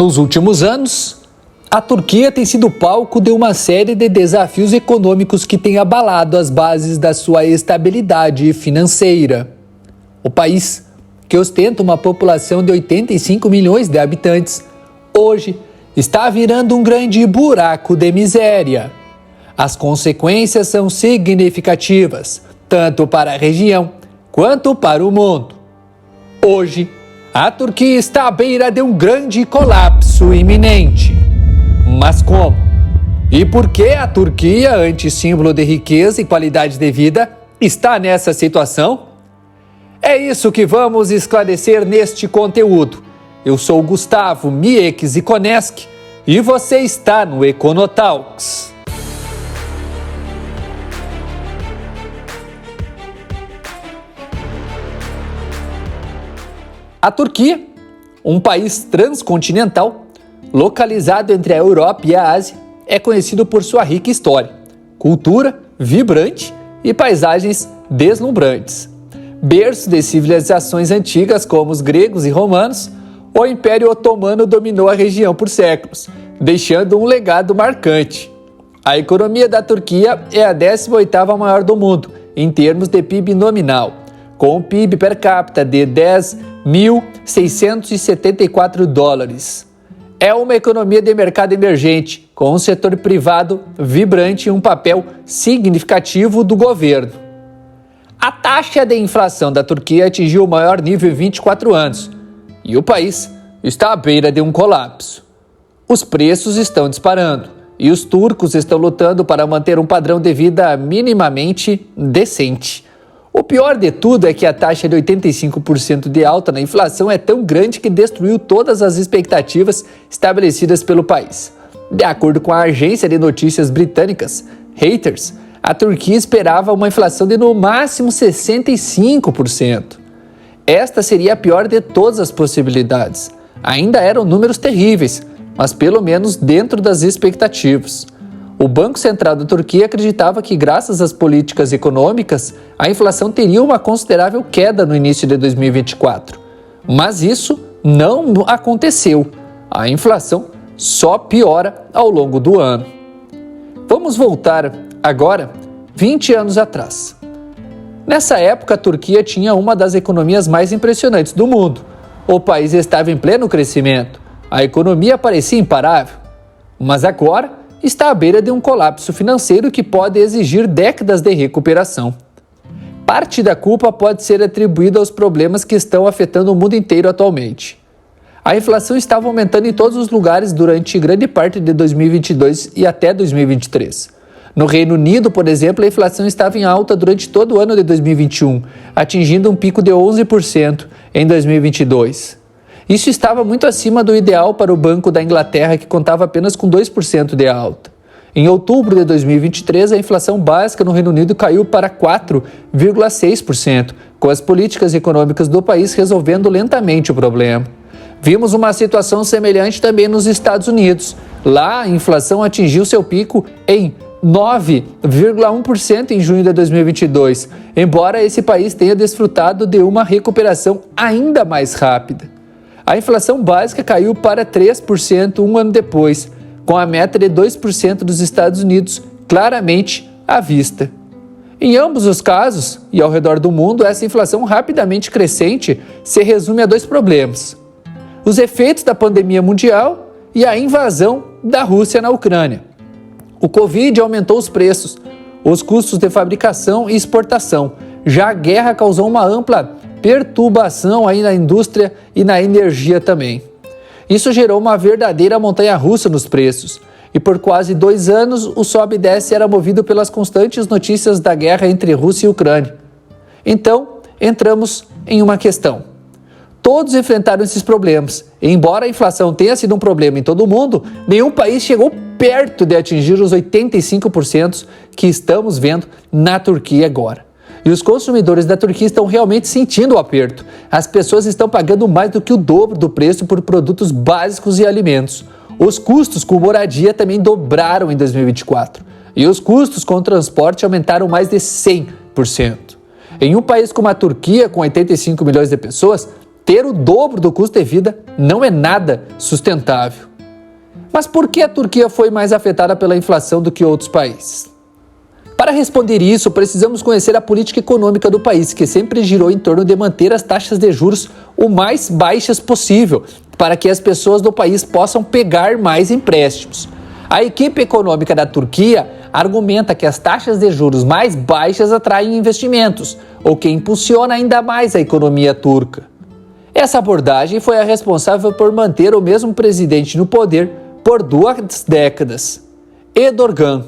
Nos últimos anos, a Turquia tem sido palco de uma série de desafios econômicos que têm abalado as bases da sua estabilidade financeira. O país, que ostenta uma população de 85 milhões de habitantes, hoje está virando um grande buraco de miséria. As consequências são significativas, tanto para a região quanto para o mundo. Hoje, a Turquia está à beira de um grande colapso iminente. Mas como? E por que a Turquia, antissímbolo de riqueza e qualidade de vida, está nessa situação? É isso que vamos esclarecer neste conteúdo. Eu sou Gustavo Mieques Iconeschi e você está no Econotalks. A Turquia, um país transcontinental, localizado entre a Europa e a Ásia, é conhecido por sua rica história, cultura vibrante e paisagens deslumbrantes. Berço de civilizações antigas como os gregos e romanos, o Império Otomano dominou a região por séculos, deixando um legado marcante. A economia da Turquia é a 18ª maior do mundo, em termos de PIB nominal, com um PIB per capita de $10.674. É uma economia de mercado emergente, com um setor privado vibrante e um papel significativo do governo. A taxa de inflação da Turquia atingiu o maior nível em 24 anos e o país está à beira de um colapso. Os preços estão disparando e os turcos estão lutando para manter um padrão de vida minimamente decente. O pior de tudo é que a taxa de 85% de alta na inflação é tão grande que destruiu todas as expectativas estabelecidas pelo país. De acordo com a agência de notícias britânicas Reuters, a Turquia esperava uma inflação de no máximo 65%. Esta seria a pior de todas as possibilidades. Ainda eram números terríveis, mas pelo menos dentro das expectativas. O Banco Central da Turquia acreditava que, graças às políticas econômicas, a inflação teria uma considerável queda no início de 2024. Mas isso não aconteceu. A inflação só piora ao longo do ano. Vamos voltar agora 20 anos atrás. Nessa época, a Turquia tinha uma das economias mais impressionantes do mundo. O país estava em pleno crescimento. A economia parecia imparável. Mas agora está à beira de um colapso financeiro que pode exigir décadas de recuperação. Parte da culpa pode ser atribuída aos problemas que estão afetando o mundo inteiro atualmente. A inflação estava aumentando em todos os lugares durante grande parte de 2022 e até 2023. No Reino Unido, por exemplo, a inflação estava em alta durante todo o ano de 2021, atingindo um pico de 11% em 2022. Isso estava muito acima do ideal para o Banco da Inglaterra, que contava apenas com 2% de alta. Em outubro de 2023, a inflação básica no Reino Unido caiu para 4,6%, com as políticas econômicas do país resolvendo lentamente o problema. Vimos uma situação semelhante também nos Estados Unidos. Lá, a inflação atingiu seu pico em 9,1% em junho de 2022, embora esse país tenha desfrutado de uma recuperação ainda mais rápida. A inflação básica caiu para 3% um ano depois, com a meta de 2% dos Estados Unidos claramente à vista. Em ambos os casos, e ao redor do mundo, essa inflação rapidamente crescente se resume a dois problemas: os efeitos da pandemia mundial e a invasão da Rússia na Ucrânia. O Covid aumentou os preços, os custos de fabricação e exportação. Já a guerra causou uma ampla perturbação aí na indústria e na energia também. Isso gerou uma verdadeira montanha-russa nos preços. E por quase 2 anos, o sobe e desce era movido pelas constantes notícias da guerra entre Rússia e Ucrânia. Então, entramos em uma questão. Todos enfrentaram esses problemas. E embora a inflação tenha sido um problema em todo o mundo, nenhum país chegou perto de atingir os 85% que estamos vendo na Turquia agora. E os consumidores da Turquia estão realmente sentindo o aperto. As pessoas estão pagando mais do que o dobro do preço por produtos básicos e alimentos. Os custos com moradia também dobraram em 2024. E os custos com transporte aumentaram mais de 100%. Em um país como a Turquia, com 85 milhões de pessoas, ter o dobro do custo de vida não é nada sustentável. Mas por que a Turquia foi mais afetada pela inflação do que outros países? Para responder isso, precisamos conhecer a política econômica do país, que sempre girou em torno de manter as taxas de juros o mais baixas possível, para que as pessoas do país possam pegar mais empréstimos. A equipe econômica da Turquia argumenta que as taxas de juros mais baixas atraem investimentos, o que impulsiona ainda mais a economia turca. Essa abordagem foi a responsável por manter o mesmo presidente no poder por 2 décadas, Erdogan.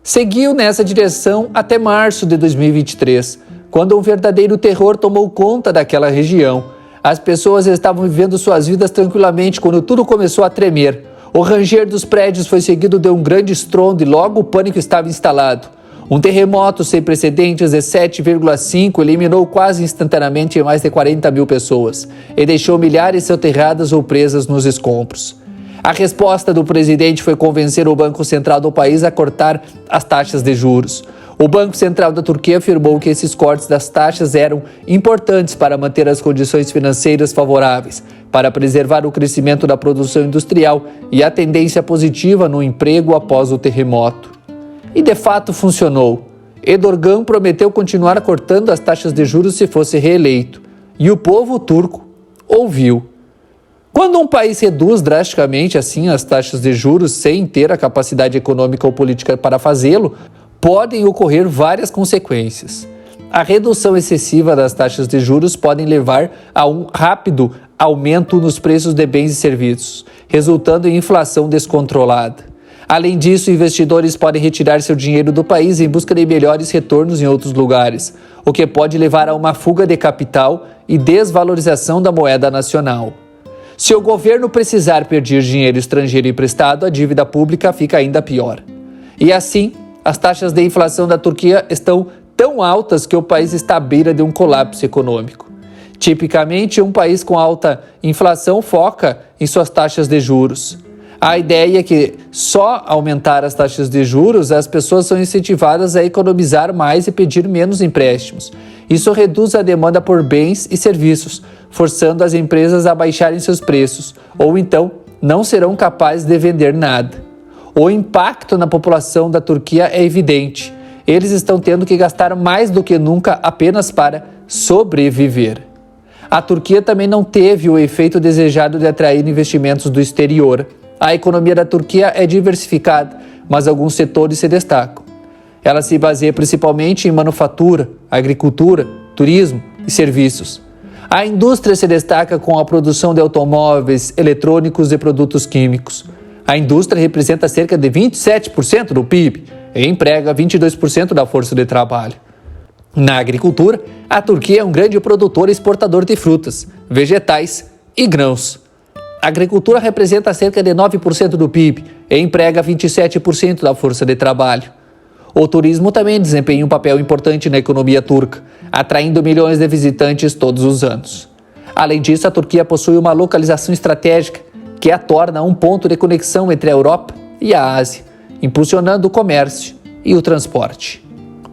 Seguiu nessa direção até março de 2023, quando um verdadeiro terror tomou conta daquela região. As pessoas estavam vivendo suas vidas tranquilamente quando tudo começou a tremer. O ranger dos prédios foi seguido de um grande estrondo e logo o pânico estava instalado. Um terremoto sem precedentes de 7,5 eliminou quase instantaneamente mais de 40 mil pessoas e deixou milhares soterradas ou presas nos escombros. A resposta do presidente foi convencer o Banco Central do país a cortar as taxas de juros. O Banco Central da Turquia afirmou que esses cortes das taxas eram importantes para manter as condições financeiras favoráveis, para preservar o crescimento da produção industrial e a tendência positiva no emprego após o terremoto. E de fato funcionou. Erdogan prometeu continuar cortando as taxas de juros se fosse reeleito. E o povo turco ouviu. Quando um país reduz drasticamente assim as taxas de juros sem ter a capacidade econômica ou política para fazê-lo, podem ocorrer várias consequências. A redução excessiva das taxas de juros pode levar a um rápido aumento nos preços de bens e serviços, resultando em inflação descontrolada. Além disso, investidores podem retirar seu dinheiro do país em busca de melhores retornos em outros lugares, o que pode levar a uma fuga de capital e desvalorização da moeda nacional. Se o governo precisar pedir dinheiro estrangeiro emprestado, a dívida pública fica ainda pior. E assim, as taxas de inflação da Turquia estão tão altas que o país está à beira de um colapso econômico. Tipicamente, um país com alta inflação foca em suas taxas de juros. A ideia é que só aumentar as taxas de juros, as pessoas são incentivadas a economizar mais e pedir menos empréstimos. Isso reduz a demanda por bens e serviços, forçando as empresas a baixarem seus preços, ou então não serão capazes de vender nada. O impacto na população da Turquia é evidente. Eles estão tendo que gastar mais do que nunca apenas para sobreviver. A Turquia também não teve o efeito desejado de atrair investimentos do exterior. A economia da Turquia é diversificada, mas alguns setores se destacam. Ela se baseia principalmente em manufatura, agricultura, turismo e serviços. A indústria se destaca com a produção de automóveis, eletrônicos e produtos químicos. A indústria representa cerca de 27% do PIB e emprega 22% da força de trabalho. Na agricultura, a Turquia é um grande produtor e exportador de frutas, vegetais e grãos. A agricultura representa cerca de 9% do PIB e emprega 27% da força de trabalho. O turismo também desempenha um papel importante na economia turca, atraindo milhões de visitantes todos os anos. Além disso, a Turquia possui uma localização estratégica que a torna um ponto de conexão entre a Europa e a Ásia, impulsionando o comércio e o transporte.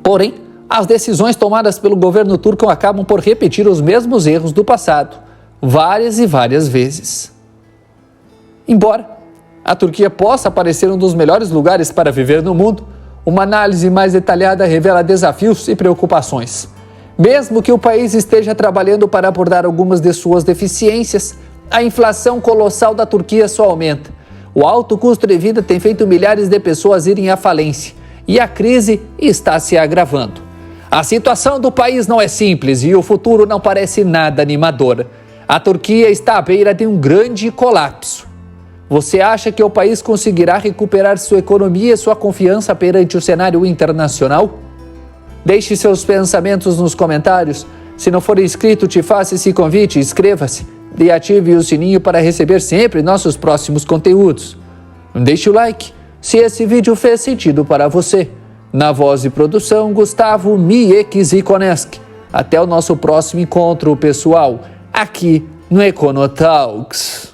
Porém, as decisões tomadas pelo governo turco acabam por repetir os mesmos erros do passado, várias e várias vezes. Embora a Turquia possa parecer um dos melhores lugares para viver no mundo, uma análise mais detalhada revela desafios e preocupações. Mesmo que o país esteja trabalhando para abordar algumas de suas deficiências, a inflação colossal da Turquia só aumenta. O alto custo de vida tem feito milhares de pessoas irem à falência e a crise está se agravando. A situação do país não é simples e o futuro não parece nada animador. A Turquia está à beira de um grande colapso. Você acha que o país conseguirá recuperar sua economia e sua confiança perante o cenário internacional? Deixe seus pensamentos nos comentários. Se não for inscrito, te faça esse convite, inscreva-se e ative o sininho para receber sempre nossos próximos conteúdos. Deixe o like se esse vídeo fez sentido para você. Na voz e produção, Gustavo Mieczykoneski. Até o nosso próximo encontro, pessoal, aqui no Econotalks.